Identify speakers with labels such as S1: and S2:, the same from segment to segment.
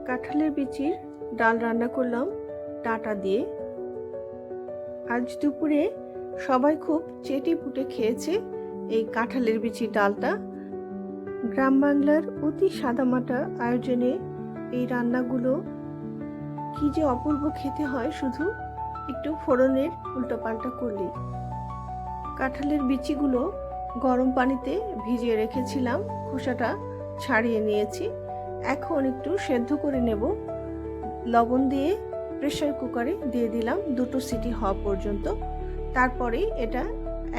S1: কাঁঠালের বিচির ডাল রান্না করলাম ডাঁটা দিয়ে। আজ দুপুরে সবাই খুব চেটে পুটে খেয়েছে এই কাঁঠালের বিচির ডালটা। গ্রাম বাংলার অতি সাদামাটা আয়োজনে এই রান্নাগুলো কি যে অপূর্ব খেতে হয় শুধু একটু ফোড়নের উল্টোপাল্টা করলেই। কাঁঠালের বিচিগুলো গরম পানিতে ভিজিয়ে রেখেছিলাম, খোসাটা ছাড়িয়ে নিয়েছি। এখন একটু সেদ্ধ করে নেব। লবণ দিয়ে প্রেসার কুকারে দিয়ে দিলাম 2 সিটি হওয়া পর্যন্ত। তারপরে এটা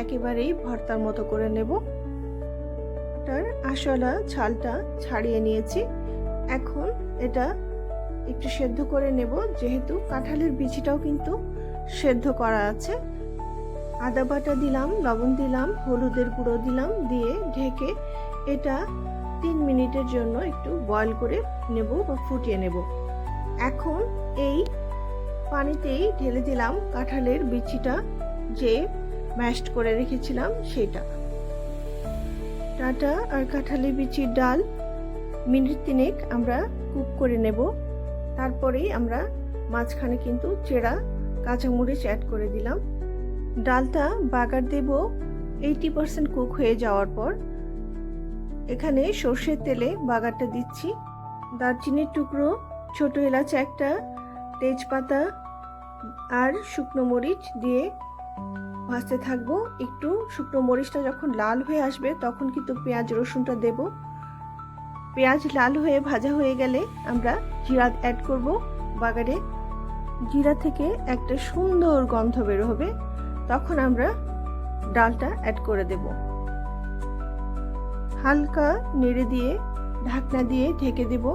S1: একেবারেই ভর্তার মতো করে নেব। তার আঁশওয়ালা ছালটা ছাড়িয়ে নিয়েছি। এখন এটা একটু সেদ্ধ করে নেব, যেহেতু কাঁঠালের বিচিটাও কিন্তু সেদ্ধ করা আছে। আদা বাটা দিলাম, লবণ দিলাম, হলুদের গুঁড়ো দিলাম, দিয়ে ঢেকে এটা 3 মিনিটের জন্য একটু বয়ল করে নেব বা ফুটিয়ে নেব। এখন এই পানিতেই ঢেলে দিলাম কাঁঠালের বিচিটা যে ম্যাশড করে রেখেছিলাম সেটা। ডাঁটা আর কাঁঠালের বিচির ডাল মিনিট 3 আমরা কুক করে নেব। তারপরেই আমরা মাঝখানে কিন্তু চেরা কাঁচামরিচ অ্যাড করে দিলাম। ডালটা বাগার দেব 80% কুক হয়ে যাওয়ার পর। এখানে সর্ষের তেলে বাগারটা দিচ্ছি। দারচিনির টুকরো, ছোট এলাচ একটা, তেজপাতা আর শুকনো মরিচ দিয়ে ভাজতে থাকবো। একটু শুকনো মরিচটা যখন লাল হয়ে আসবে তখন কিন্তু পেঁয়াজ রসুনটা দেব। পেঁয়াজ লাল হয়ে ভাজা হয়ে গেলে আমরা জিরা অ্যাড করব বাগারে। জিরা থেকে একটা সুন্দর গন্ধ বের হবে, তখন আমরা ডালটা অ্যাড করে দেব। হালকা নেড়ে দিয়ে ঢাকনা দিয়ে ঢেকে দেব।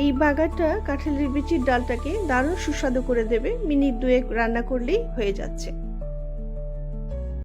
S1: এই বাগারটা কাঁঠালের বিচির ডালটাকে দারুণ সুস্বাদু করে দেবে। মিনিট 2 রান্না করলেই হয়ে যাচ্ছে।